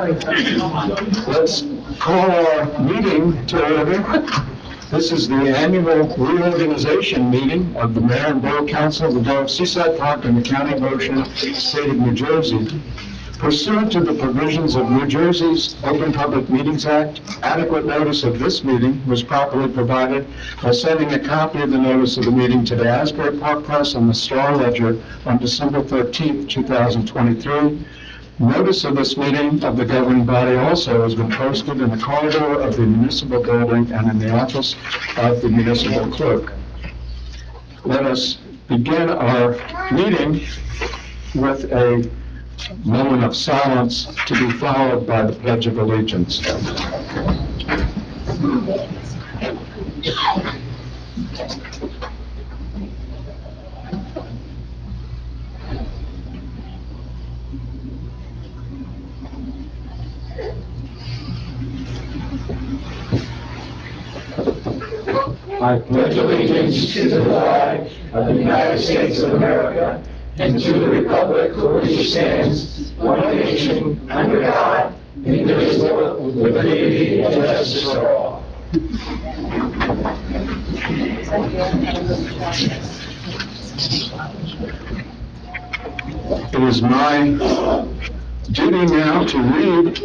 Let's call our meeting to order. This is the annual reorganization meeting of the Mayor and Borough Council of the Borough of Seaside Park in the County of Ocean, State of New Jersey. Pursuant to the provisions of New Jersey's Open Public Meetings Act, adequate notice of this meeting was properly provided by sending a copy of the notice of the meeting to the Asbury Park Press and the Star Ledger on December 13th, 2023. Notice of this meeting of the governing body also has been posted in the corridor of the municipal building and in the office of the municipal clerk. Let us begin our meeting with a moment of silence to be followed by the Pledge of Allegiance. I pledge allegiance to the flag of the United States of America and to the republic for which it stands, one nation, under God, indivisible, with liberty and justice for all. It is my duty now to read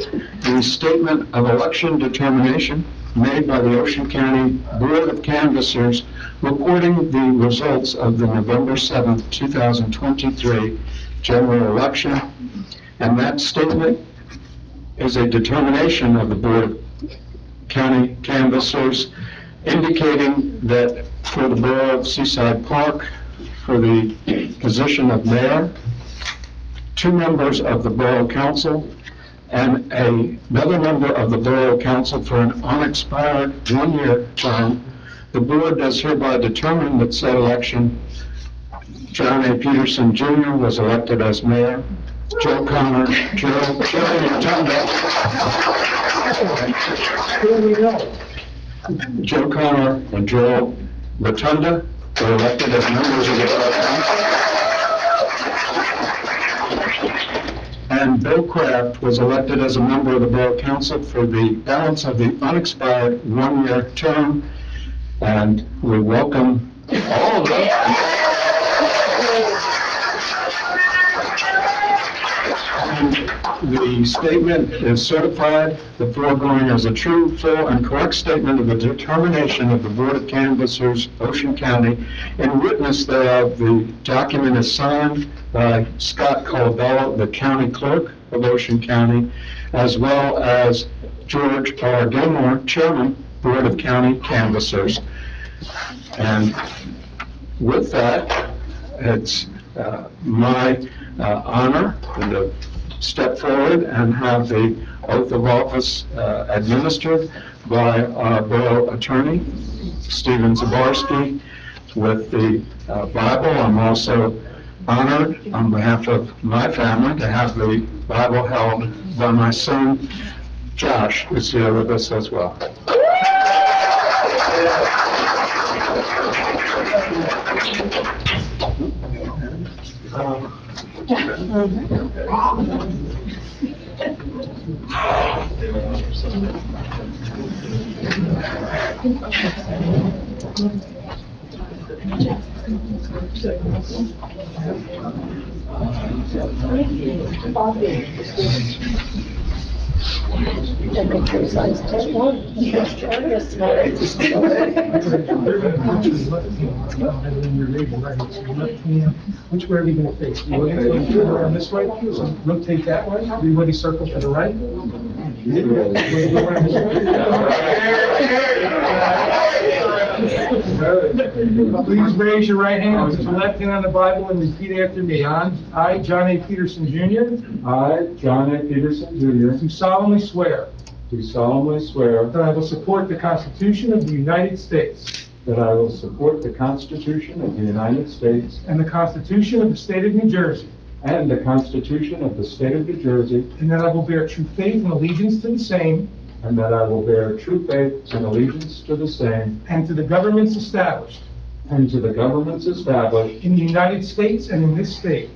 the statement of election determination made by the Ocean County Board of Canvassers reporting the results of the November 7th, 2023 general election. And that statement is a determination of the Board of County Canvassers indicating that for the Borough of Seaside Park, for the position of mayor, 2 members of the Borough Council, and another member of the Borough Council for an unexpired 1-year term, the board does hereby determine that said election, John A. Peterson Jr. was elected as mayor, Joe Connor, Joe Rotunda, Joe Connor and Joe Rotunda were elected as members of the Borough Council, and Bill Kraft was elected as a member of the Borough Council for the balance of the unexpired 1-year term. And we welcome all of them. The statement is certified, the foregoing is a true, full, and correct statement of the determination of the Board of Canvassers, Ocean County. In witness thereof, the document is signed by Scott Colabello, the County Clerk of Ocean County, as well as George R. Gilmore, Chairman, Board of County Canvassers. And with that, it's my honor to step forward and have the oath of office administered by our borough attorney, Stephen Zabarski, with the Bible. I'm also honored on behalf of my family to have the Bible held by my son, Josh, who's here with us as well. Which way are we going to face? You want to turn around this way? So rotate that way. Everybody circle to the right. Please raise your right hand, put your left hand on the Bible, and repeat after me. I, John A. Peterson Jr. I, John A. Peterson Jr. do solemnly swear do solemnly swear that I will support the Constitution of the United States that I will support the Constitution of the United States and the Constitution of the State of New Jersey, and the Constitution of the State of New Jersey, and that I will bear true faith and allegiance to the same and that I will bear true faith and allegiance to the same and to the governments established and to the governments established in the United States and in this state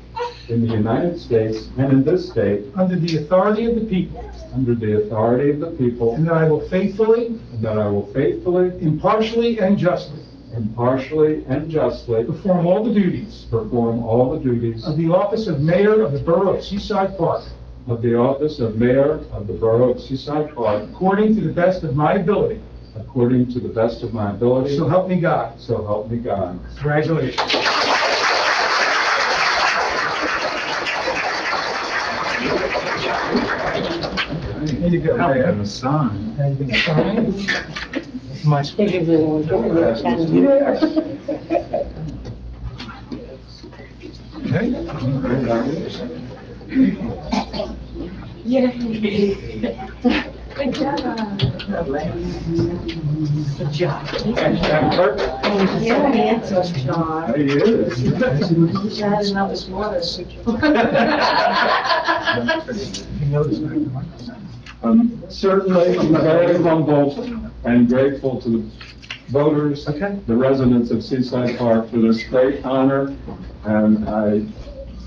in the United States and in this state, under the authority of the people, under the authority of the people, and that I will faithfully, and that I will faithfully, impartially, and justly impartially, and justly perform all the duties perform all the duties of the office of Mayor of the Borough of Seaside Park, of the office of Mayor of the Borough of Seaside Park, according to the best of my ability. according to the best of my ability, So help me God. so help me God. Congratulations. There you go. And a sign. And you can sign. It's my Yeah. Good job. Good job. Yeah, handsome, John. He is. You had another water. Certainly, I'm very humble and grateful to the voters, the residents of Seaside Park for this great honor, and I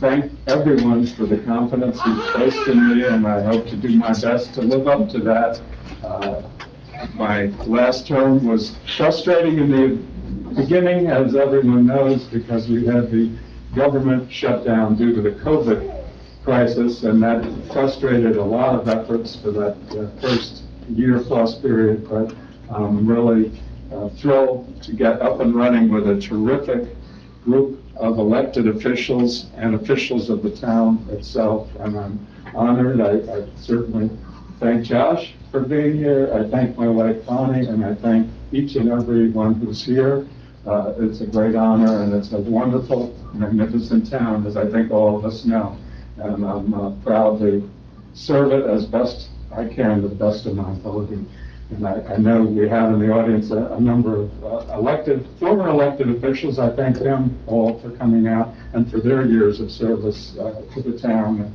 thank everyone for the confidence you've placed in me, and I hope to do my best to live up to that. My last term was frustrating in the beginning, as everyone knows, because we had the government shutdown due to the COVID crisis, and that frustrated a lot of efforts for that first year-plus period, but I'm really thrilled to get up and running with a terrific group of elected officials and officials of the town itself, and I'm honored. I certainly thank Josh for being here. I thank my wife Connie, and I thank each and every one who's here. It's a great honor, and it's a wonderful, magnificent town, as I think all of us know. And I'm proud to serve it as best I can, to the best of my ability. And I know we have in the audience a number of former elected officials. I thank them all for coming out and for their years of service to the town.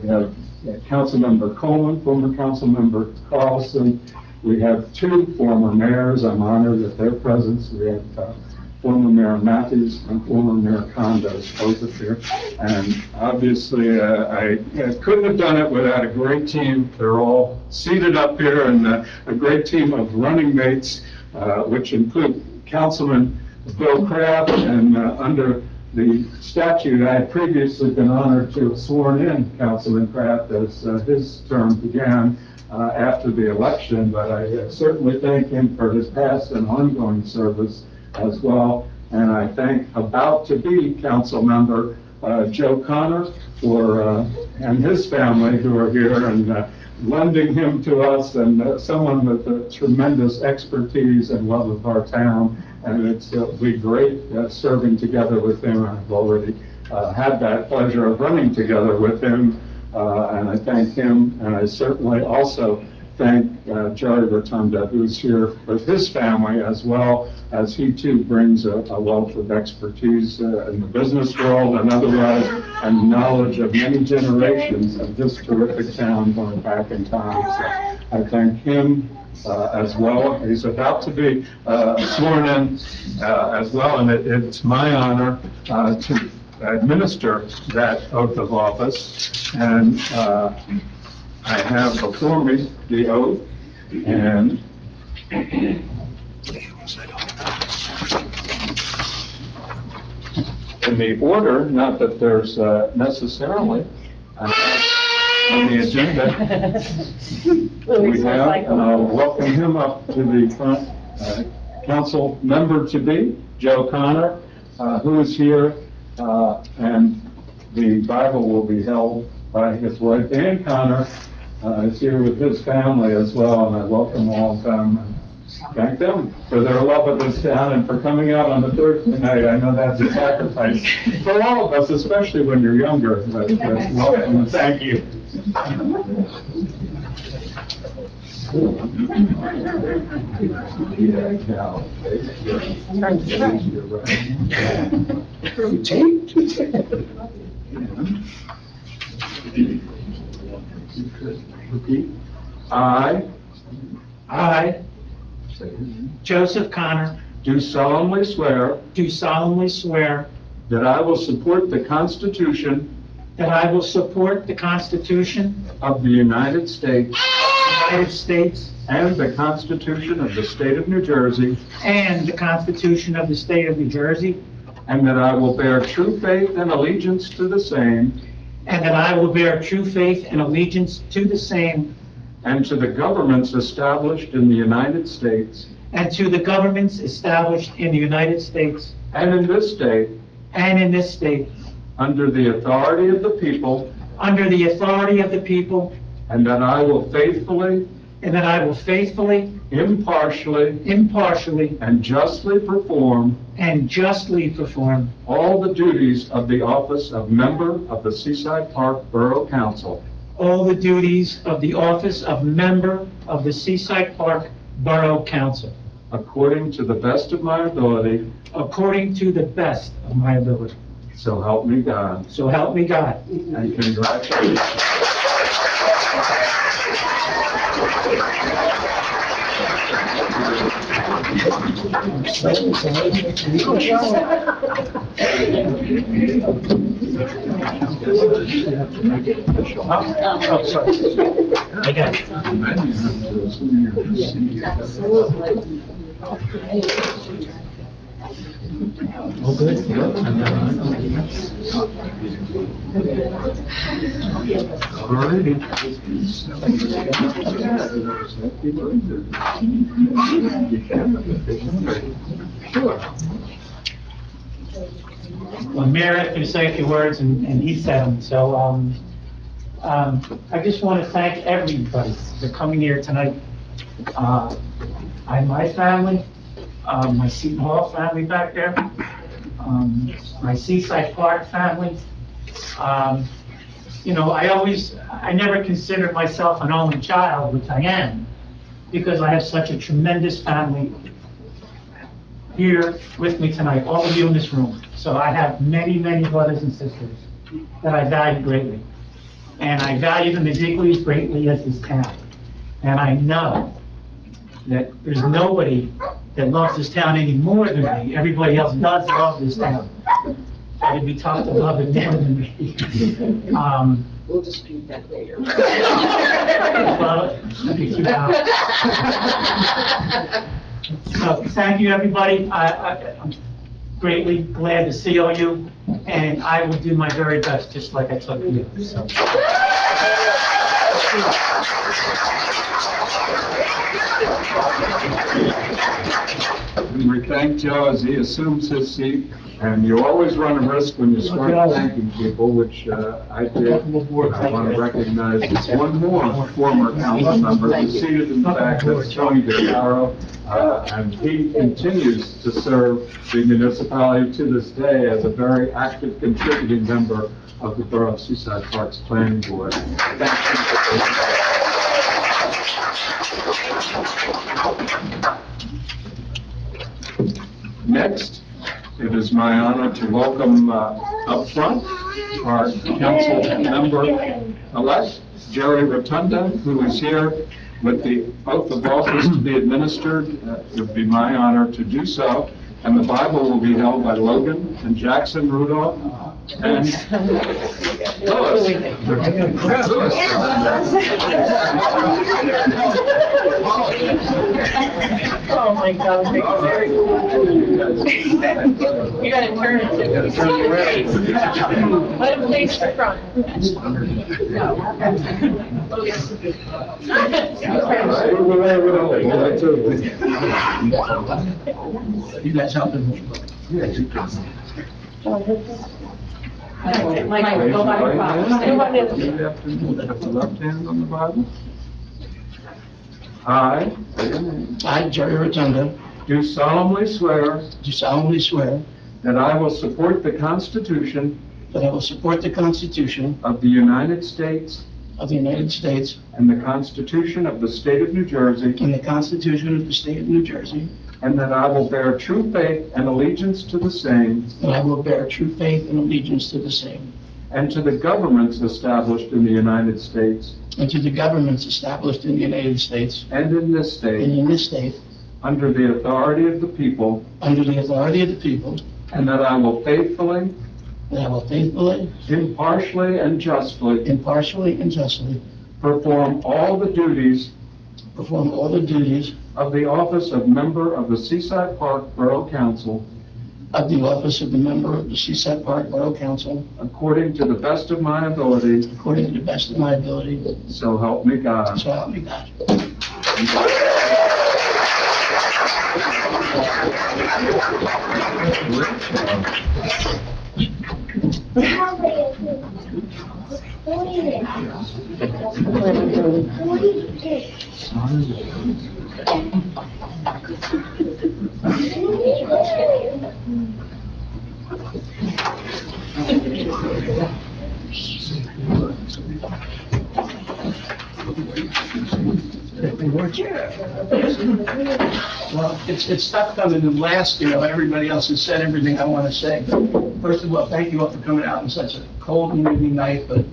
We have Councilmember Coleman, former Councilmember Carlson. We have two former mayors. I'm honored at their presence. We have former Mayor Matthews and former Mayor Condos, both are here. And obviously, I couldn't have done it without a great team. They're all seated up here, and a great team of running mates, which include Councilman Bill Kraft, and under the statute, I had previously been honored to have sworn in Councilman Kraft as his term began after the election, but I certainly thank him for his past and ongoing service as well. And I thank about-to-be council member Joe Connor and his family who are here and lending him to us, and someone with a tremendous expertise and love of our town. And it'll be great serving together with him. I've already had that pleasure of running together with him, and I thank him. And I certainly also thank Jerry Rotunda, who's here with his family, as well as he too brings a wealth of expertise in the business world and otherwise, and knowledge of many generations of this terrific town going back in time. So I thank him as well. He's about to be sworn in as well, and it's my honor to administer that oath of office. And I have before me the oath, and in the order, not that there's necessarily on the agenda, we have, and I'll welcome him up to the front, council member to be, Joe Connor, who is here, and the Bible will be held by his wife, Ann Connor, is here with his family as well, and I welcome all of them and thank them for their love of this town and for coming out on the Thursday night. I know that's a sacrifice for all of us, especially when you're younger, but welcome and thank you. Repeat. I, Joseph Connor, Do solemnly swear do solemnly swear that I will support the Constitution that I will support the Constitution of the United States of the United States and the Constitution of the State of New Jersey, and the Constitution of the State of New Jersey, and that I will bear true faith and allegiance to the same and that I will bear true faith and allegiance to the same and to the governments established in the United States and to the governments established in the United States and in this state and in this state, under the authority of the people, under the authority of the people, and that I will faithfully, and that I will faithfully, impartially, impartially, and justly perform and justly perform all the duties of the office of member of the Seaside Park Borough Council, all the duties of the office of member of the Seaside Park Borough Council, according to the best of my ability, according to the best of my ability. so help me God. So help me God. And congratulations. Oh, sorry. I got it. All good? Well, Mayor asked me to say a few words, and he said them. So I just want to thank everybody for coming here tonight. My family, my Seton Hall family back there, my Seaside Park family. You know, I never considered myself an only child, which I am, because I have such a tremendous family here with me tonight, all of you in this room. So I have many, many brothers and sisters that I value greatly. And I value them as equally as greatly as this town. And I know that there's nobody that loves this town any more than me. Everybody else does love this town. So it'd be tough to love it more than me. We'll dispute that later. Well, that'd be too loud. So thank you, everybody. I'm greatly glad to see all you, and I will do my very best, just like I told you. So. We thank Joe as he assumes his seat, and you always run a risk when you start thanking people, which I did. I want to recognize one more former council member who's seated in the back, that's Tony DeCaro, and he continues to serve the municipality to this day as a very active contributing member of the Borough of Seaside Park's Planning Board. Thank you. Next, it is my honor to welcome up front our council member-elect, Jerry Rotunda, who is here with the oath of office to be administered. It would be my honor to do so. And the Bible will be held by Logan and Jackson Rudolph and Lewis. Oh, my God. You gotta turn it to. Let him face the front. You guys help him. Mike, go by your father. Put the left hand on the Bible. I I, Jerry Rotunda, do solemnly swear do solemnly swear that I will support the Constitution that I will support the Constitution of the United States of the United States and the Constitution of the State of New Jersey, and the Constitution of the State of New Jersey, and that I will bear true faith and allegiance to the same and I will bear true faith and allegiance to the same, and to the governments established in the United States and to the governments established in the United States and in this and state, in this state, under the authority of the people, under the authority of the people, and that I will faithfully, that I will faithfully, impartially, and justly impartially, and justly perform all the duties perform all the duties of the office of member of the Seaside Park Borough Council of the office of the member of the Seaside Park Borough Council according to the best of my ability, according to the best of my ability, so help me God. so help me God. Well, it's tough coming in last, everybody else has said everything I want to say. First of all, thank you all for coming out on such a cold and windy night, but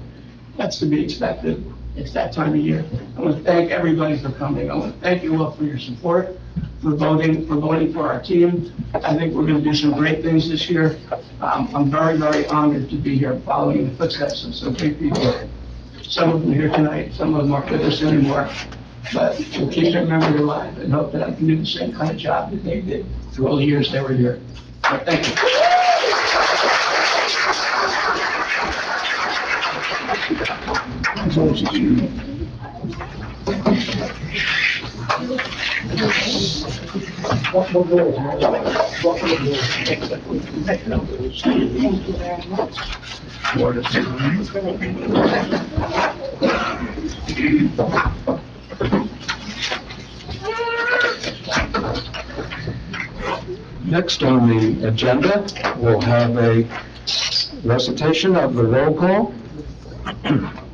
that's to be expected. It's that time of year. I want to thank everybody for coming. I want to thank you all for your support, for voting for our team. I think we're going to do some great things this year. I'm very, very honored to be here following in the footsteps of some great people. Some of them here tonight, some of them aren't with us anymore. But we'll keep their memory alive and hope that I can do the same kind of job that they did through all the years they were here. So thank you. Next on the agenda, we'll have a recitation of the roll call.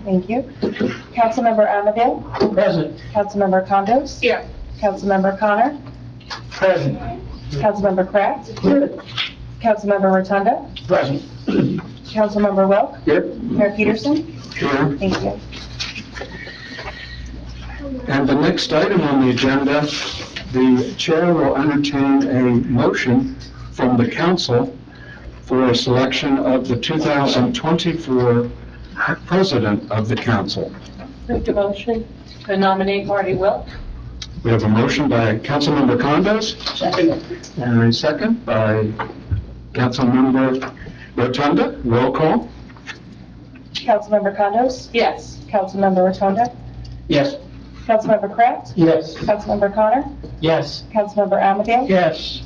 Thank you. Councilmember Amadale? Present. Councilmember Condos? Here. Councilmember Connor? Present. Councilmember Kraft? Councilmember Rotunda? Present. Councilmember Welk? Here. Mayor Peterson? Here. Thank you. And the next item on the agenda, the chair will entertain a motion from the council for a selection of the 2024 president of the council. Move the motion to nominate Marty Wilk. We have a motion by Councilmember Condos Second. and a second by Councilmember Rotunda. Roll call. Councilmember Condos? Yes. Councilmember Rotunda? Yes. Councilmember Kraft? Yes. Councilmember Connor? Yes. Councilmember Amadale? Yes.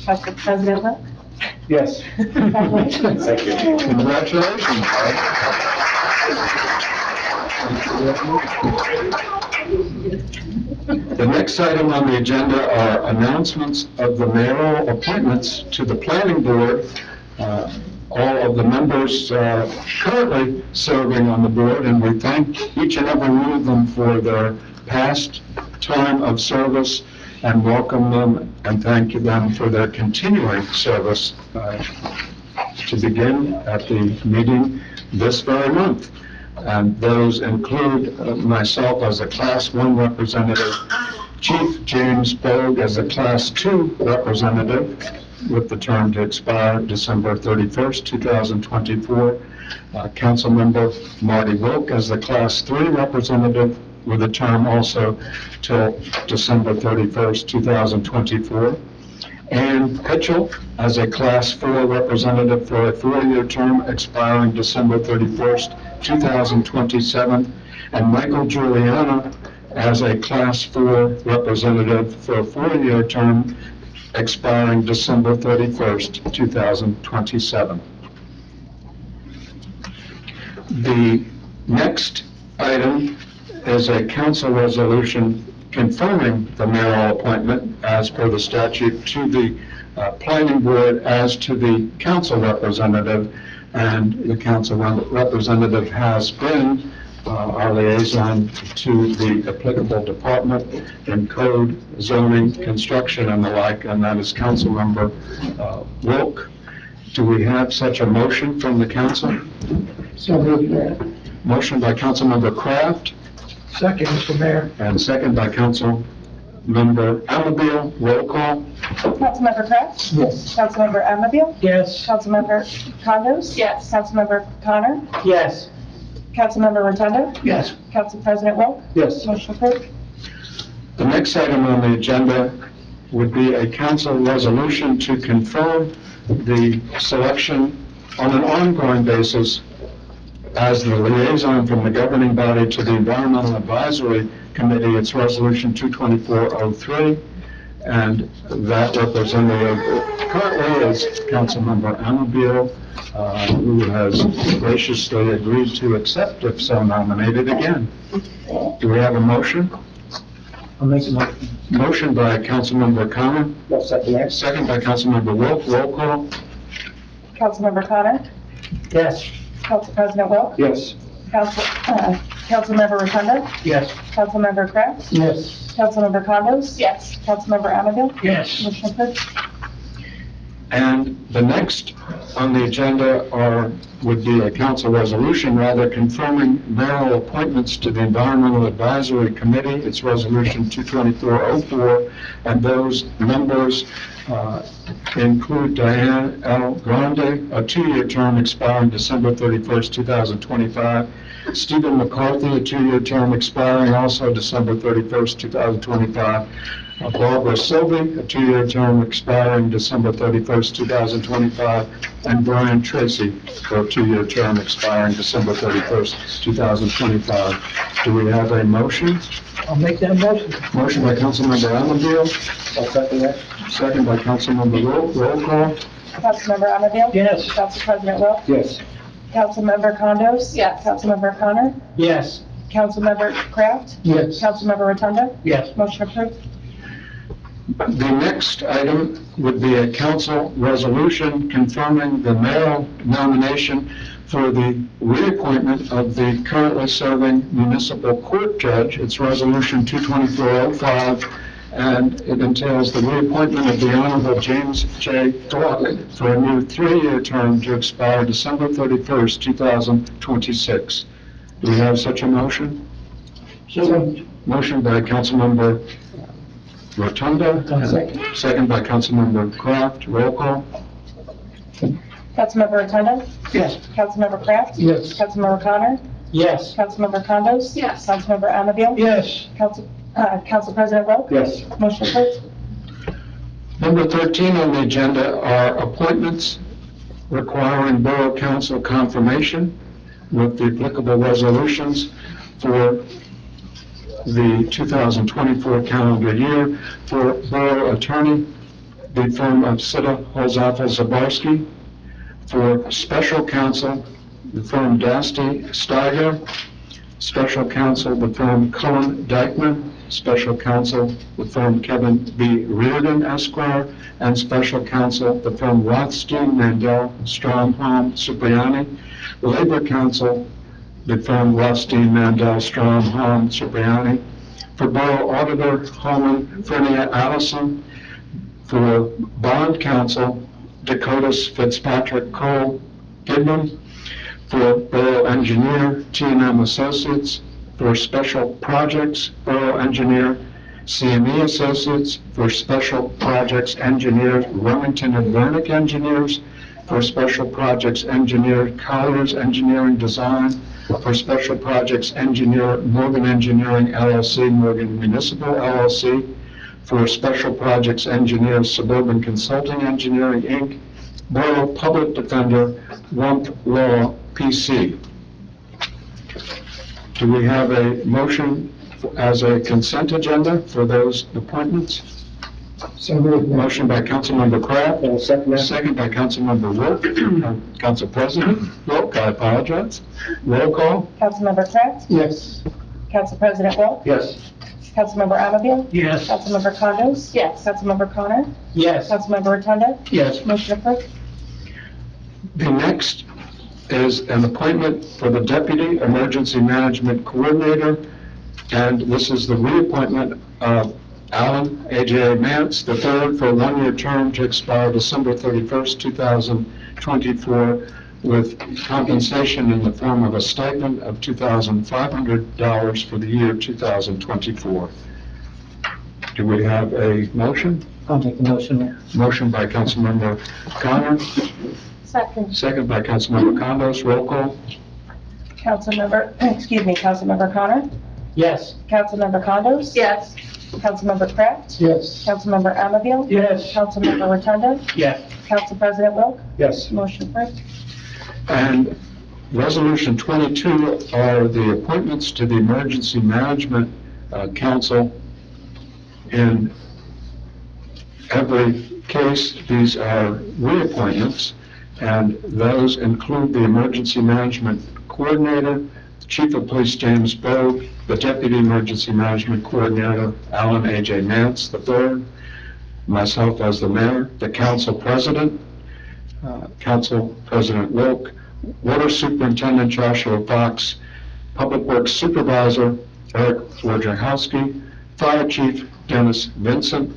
Council President Wilk? Yes. Congratulations. Thank you. Congratulations. The next item on the agenda are announcements of the mayoral appointments to the planning board. All of the members currently serving on the board, and we thank each and every one of them for their past time of service and welcome them and thank them for their continuing service to begin at the meeting this very month. And those include myself as a Class 1 representative, Chief James Bogue as a Class 2 representative with the term to expire December 31st, 2024. Councilmember Marty Wilk as the Class 3 representative with a term also till December 31st, 2024. Ann Pitchell as a Class 4 representative for a 4-year term expiring December 31st, 2027, and Michael Giuliano as a Class 4 representative for a 4-year term expiring December 31st, 2027. The next item is a council resolution confirming the mayoral appointment as per the statute to the planning board as to the council representative, and the council representative has been our liaison to the applicable department in code, zoning, construction, and the like, and that is Councilmember Wilk. Do we have such a motion from the council? So moved, Mayor. Motion by Councilmember Kraft Second, Mr. Mayor. and second by Councilmember Councilmember Ammaville, roll call. Councilmember Kraft? Yes. Councilmember Ammaville? Yes. Councilmember Condos? Yes. Councilmember Connor? Yes. Councilmember Rotundo? Yes. Council President Wilk? Yes. Motion approved. The next item on the agenda would be a council resolution to confirm the selection on an ongoing basis as the liaison from the governing body to the Environmental Advisory Committee. It's Resolution 22403, and that representative currently is Councilmember Ammaville, who has graciously agreed to accept if so nominated again. Do we have a motion? I'll make a motion. Motion by Councilmember Connor, second by Councilmember Wilk, roll call. Councilmember Connor? Yes. Council President Wilk? Yes. Councilmember Rotundo? Yes. Councilmember Kraft? Yes. Councilmember Condos? Yes. Councilmember Ammaville? Yes. Motion approved. And the next on the agenda would be a council resolution, rather, confirming mayoral appointments to the Environmental Advisory Committee. It's Resolution 22404, and those members include Diane L. Grande, a 2-year term expiring December 31st, 2025. Stephen McCarthy, a 2-year term expiring also December 31st, 2025. Barbara Sylvie, a 2-year term expiring December 31st, 2025, and Brian Tracy for a 2-year term expiring December 31st, 2025. Do we have a motion? I'll make that motion. Motion by Councilmember Ammaville. Second by Councilmember Wilk. Roll call. Councilmember Ammaville? Yes. Council President Wilk? Yes. Councilmember Condos? Yes. Councilmember Connor? Yes. Councilmember Kraft? Yes. Councilmember Rotundo? Yes. Motion approved. The next item would be a council resolution confirming the mayoral nomination for the reappointment of the currently serving municipal court judge. It's Resolution 22405, and it entails the reappointment of the Honorable James J. Gluck for a new 3-year term to expire December 31st, 2026. Do we have such a motion? So, Motion by Councilmember Rotunda, second by Councilmember Kraft. Roll call. Councilmember Rotundo? yes. Councilmember Kraft? Yes. Councilmember Connor? Yes. Councilmember Condos? Yes. Councilmember Ammaville? Yes. Council President Wilk? Yes. Motion approved. Number 13 on the agenda are appointments requiring Borough Council confirmation with the applicable resolutions for the 2024 calendar year. For Borough Attorney, the firm of Sitta, Holzapfel, Zabarski. For Special Counsel, the firm Dasty, Steiger. Special Counsel, the firm Cullen Dyckman. Special Counsel, the firm Kevin B. Reardon, Esquire. And Special Counsel, the firm Rothstein, Mandel, Stromholm, Cipriani. Labor Counsel, the firm Rothstein, Mandel, Stromholm, Cipriani. For Borough Auditor, Holman, Frenia, Allison. For Bond Counsel, Dakotas, Fitzpatrick, Cole, Goodman. For Borough Engineer, T&M Associates. For Special Projects, Borough Engineer, CME Associates. For Special Projects Engineers, Remington and Wernick Engineers. For Special Projects Engineer, Colliers Engineering Design. For Special Projects Engineer, Morgan Engineering LLC, Morgan Municipal LLC. For Special Projects Engineer, Suburban Consulting Engineering, Inc., Borough Public Defender, Rump Law, PC. Do we have a motion as a consent agenda for those appointments? So moved. Motion by Councilmember Kraft. Second by Councilmember Wilk. Council President Wilk, I apologize. Roll call. Councilmember Kraft? Yes. Council President Wilk? Yes. Councilmember Ammaville? Yes. Councilmember Condos? Yes. Councilmember Connor? Yes. Councilmember Rotundo? Yes. Motion approved. The next is an appointment for the Deputy Emergency Management Coordinator, and this is the reappointment of Alan A.J. Mance III for a 1-year term to expire December 31st, 2024, with compensation in the form of a stipend of $2,500 for the year 2024. Do we have a motion? I'll make the motion, Mayor. Motion by Councilmember Connor, Second. second by Councilmember Condos. Roll call. Councilmember Connor, Yes. Councilmember Condos. Yes. Councilmember Kraft, Yes. Councilmember Anfield. Yes. Councilmember Rotundo, Yes. Council President Wilk, Yes. motion approved. And Resolution 22 are the appointments to the Emergency Management Council. In every case, these are reappointments, and those include the Emergency Management Coordinator, Chief of Police James Bogue, the Deputy Emergency Management Coordinator, Alan A.J. Nance III, myself as the mayor, the council president, Council President Wilk, Water Superintendent Joshua Fox, Public Works Supervisor Eric Wojciechowski, Fire Chief Dennis Vincent,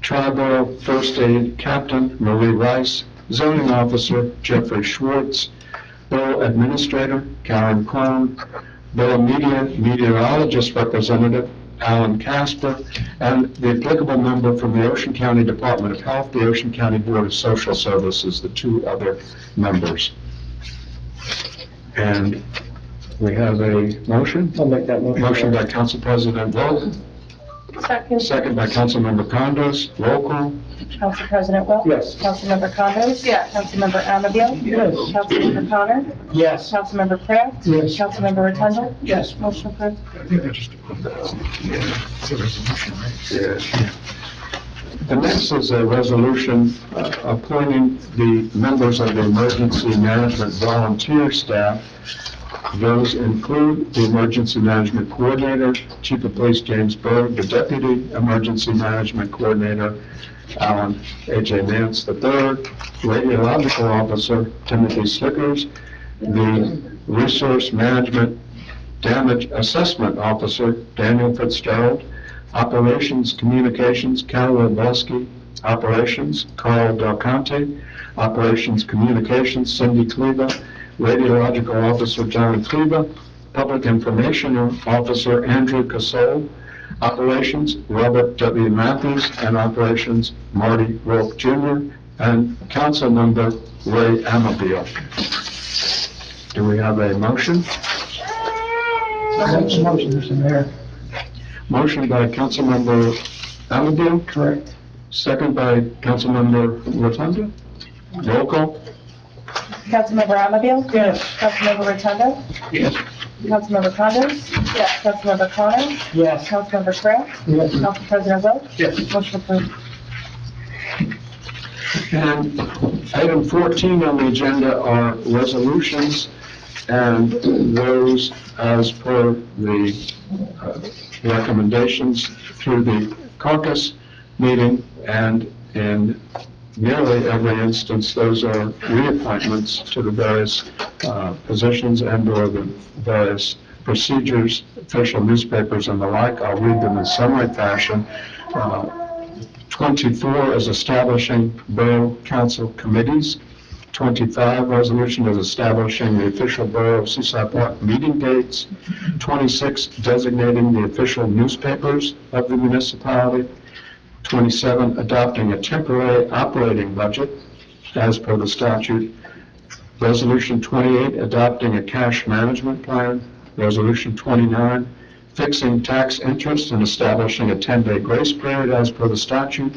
Triborough First Aid Captain Marie Rice, Zoning Officer Jeffrey Schwartz, Borough Administrator Karen Krohn, Borough Meteorologist Representative Alan Casper, and the applicable member from the Ocean County Department of Health, the Ocean County Board of Social Services, the two other members. And we have a motion. I'll make that motion. Motion by Council President Wilk, Second. second by Councilmember Condos. Roll call. Council President Wilk. Yes. Councilmember Condos. Yes. Councilmember Anfield. Yes. Councilmember Connor, Yes. Councilmember Kraft. Yes. Councilmember Rotundo, Yes. motion approved. The next is a resolution appointing the members of the Emergency Management Volunteer Staff. Those include the Emergency Management Coordinator, Chief of Police James Bogue, the Deputy Emergency Management Coordinator, Alan A.J. Nance III, Radiological Officer Timothy Slickers, the Resource Management Damage Assessment Officer Daniel Fitzgerald, Operations Communications Carol Lebowski, Operations Carl Del Conte, Operations Communications Cindy Cleva, Radiological Officer John Cleva, Public Information Officer Andrew Casole, Operations Robert W. Matthews, and Operations Marty Wilk Jr., and Council Member Ray Amabile. Do we have a motion? Motion, Mr. Mayor. Motion by Councilmember Amabile, Correct. second by Councilmember Rotundo. Roll call. Councilmember Anfield. Yes. Councilmember Rotundo, Yes. Councilmember Condos. Yes. Councilmember Connor, Yes. Councilmember Kraft. Yes. Council President Wilk, Yes. motion approved. And item 14 on the agenda are resolutions, and those as per the recommendations through the caucus meeting, and in nearly every instance, those are reappointments to the various positions and/or the various procedures, official newspapers and the like. I'll read them in summary fashion. 24 is establishing borough council committees. 25, resolution is establishing the official Borough of Seaside Park meeting dates. 26, designating the official newspapers of the municipality. 27, adopting a temporary operating budget as per the statute. Resolution 28, adopting a cash management plan. Resolution 29, fixing tax interest and establishing a 10-day grace period as per the statute.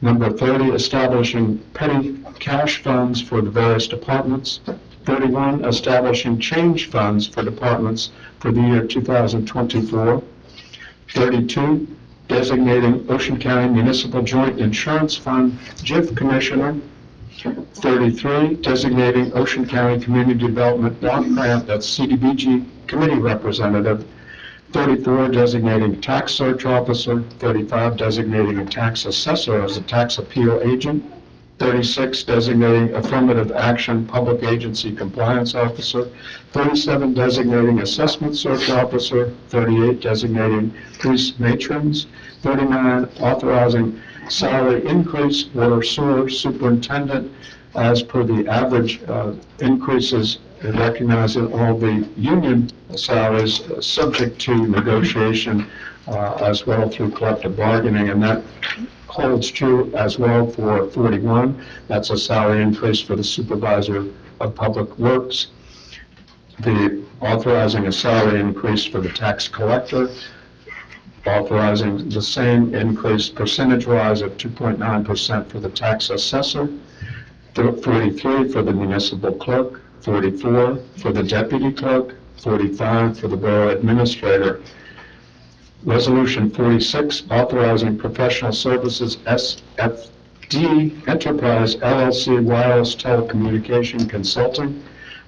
Number 30, establishing petty cash funds for the various departments. 31, establishing change funds for departments for the year 2024. 32, designating Ocean County Municipal Joint Insurance Fund JIF Commissioner. 33, designating Ocean County Community Development Block Grant, that's CDBG Committee Representative. 34, designating tax search officer. 35, designating a tax assessor as a tax appeal agent. 36, designating affirmative action public agency compliance officer. 37, designating assessment search officer. 38, designating police matrons. 39, authorizing salary increase water sewer superintendent as per the average increases recognizing all the union salaries subject to negotiation as well through collective bargaining, and that holds true as well for 41. That's a salary increase for the supervisor of public works. The authorizing a salary increase for the tax collector, authorizing the same increase percentage-wise of 2.9% for the tax assessor, 43 for the municipal clerk, 44 for the deputy clerk, 45 for the borough administrator. Resolution 46, authorizing professional services SFD Enterprise LLC Wireless Telecommunication Consulting.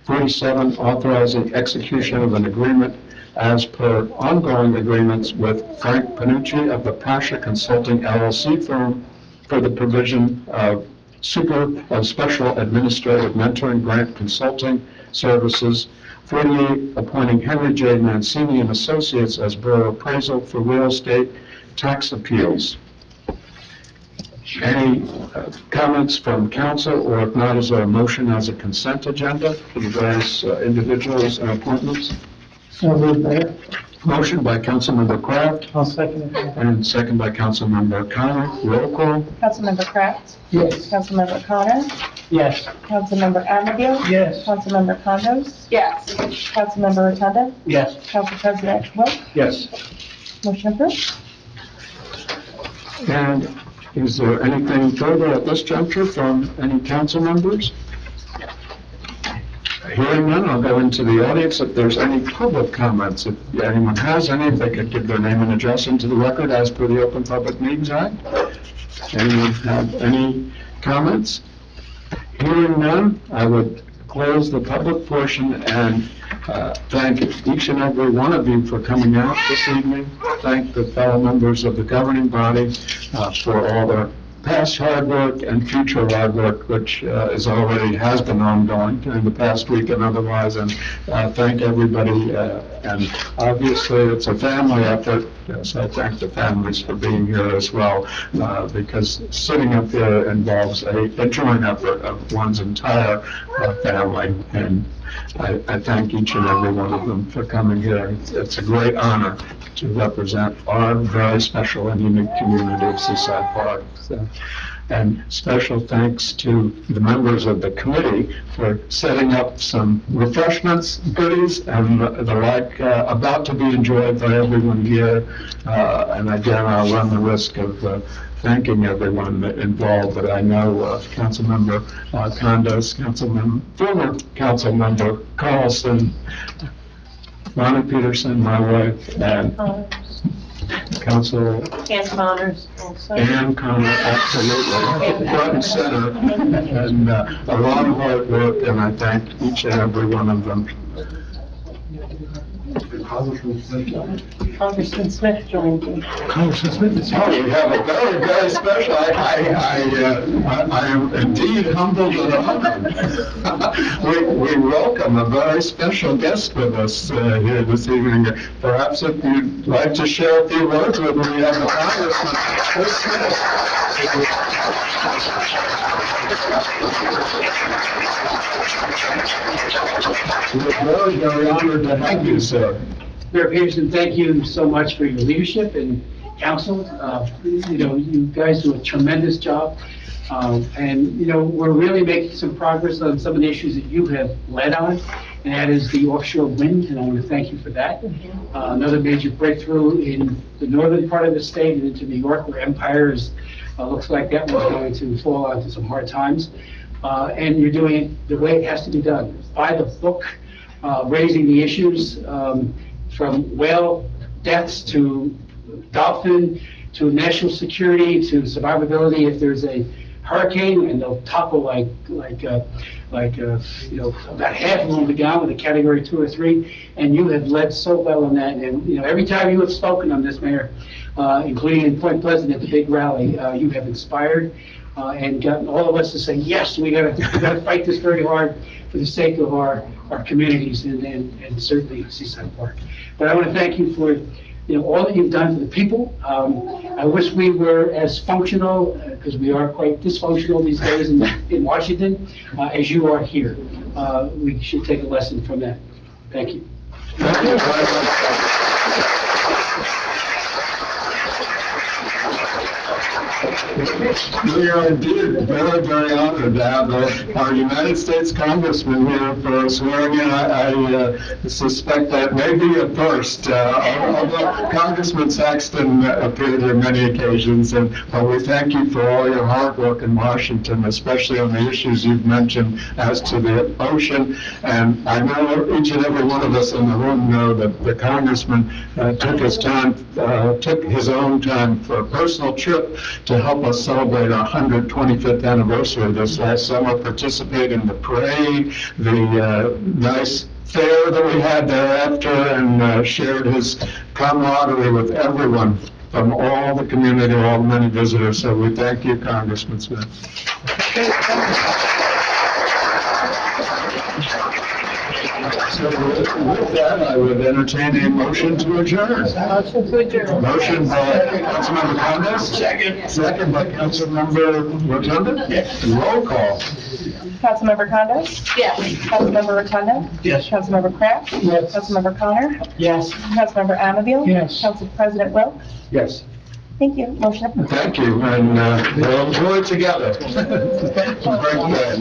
47, authorizing execution of an agreement as per ongoing agreements with Frank Panucci of the Pasha Consulting LLC firm for the provision of special administrative mentoring grant consulting services. 48, appointing Henry J. Mancini and Associates as Borough Appraisal for real estate tax appeals. Any comments from council, or if not, is there a motion as a consent agenda for the various individuals and appointments? So moved, Mayor. Motion by Councilmember Kraft I'll second it. and second by Councilmember Connor. Roll call. Councilmember Kraft. Yes. Councilmember Connor. Yes. Councilmember Anfield. Yes. Councilmember Condos. Yes. Councilmember Rotunda. Yes. Council President Cook. Yes. Motion approved. And is there anything further at this juncture from any council members? Hearing none, I'll go into the audience. If there's any public comments, if anyone has any, if they could give their name and address into the record as per the Open Public Meetings Act. Anyone have any comments? Hearing none, I would close the public portion and thank each and every one of you for coming out this evening. Thank the fellow members of the governing body for all their past hard work and future hard work, which has been ongoing during the past week and otherwise. And thank everybody. And obviously, it's a family effort. So I thank the families for being here as well, because sitting up there involves a joint effort of one's entire family. And I thank each and every one of them for coming here. It's a great honor to represent our very special and unique community of Seaside Park. So, and special thanks to the members of the committee for setting up some refreshments, goodies, and the like about to be enjoyed by everyone here. And again, I'll run the risk of thanking everyone involved, but I know Councilmember Condos, former Councilmember Carlson, Ronnie Peterson, my wife, and Council And Connors also. Ann Connor, absolutely, front and center, and a lot of hard work, and I thank each and every one of them. Congressman Smith joined me. Congressman Smith is here. We have a very, very special, I am indeed humbled and honored. We welcome a very special guest with us here this evening. Perhaps if you'd like to share a few words with me, we have the Congressman Smith. We're very, very honored to have you, sir. Mayor Peterson, thank you so much for your leadership and counsel. You guys do a tremendous job. And we're really making some progress on some of the issues that you have led on, and that is the offshore wind, and I want to thank you for that. Another major breakthrough in the northern part of the state and into New York, where Empire looks like that one's going to fall onto some hard times. And you're doing it the way it has to be done, by the book, raising the issues from whale deaths to dolphin to national security to survivability. If there's a hurricane, and they'll topple like about half of them will be gone with a category 2 or 3, and you have led so well on that. And every time you have spoken on this, Mayor, including in Point Pleasant at the big rally, you have inspired and gotten all of us to say, yes, we gotta fight this very hard for the sake of our communities and certainly Seaside Park. But I want to thank you for all that you've done for the people. I wish we were as functional, because we are quite dysfunctional these days in Washington, as you are here. We should take a lesson from that. Thank you. Thank you very much. We are indeed very, very honored to have our United States Congressman here for swearing in. I suspect that may be a first, although Congressman Saxton appeared here many occasions, and we thank you for all your hard work in Washington, especially on the issues you've mentioned as to the ocean. And I know each and every one of us in the room know that the Congressman took his own time for a personal trip to help us celebrate our 125th anniversary this last summer, participate in the parade, the nice fair that we had thereafter, and shared his camaraderie with everyone from all the community, all the many visitors. So we thank you, Congressman Smith. So with that, I would entertain a motion to adjourn. Motion to adjourn. Motion by Councilmember Condos. Second by Councilmember Rotunda. Roll call. Councilmember Condos? Yes. Councilmember Rotunda? Yes. Councilmember Kraft? Yes. Councilmember Connor? Yes. Councilmember Anfield? Yes. Council President Wilk? Yes. Thank you. Motion approved. Thank you, and we'll enjoy it together. Great day.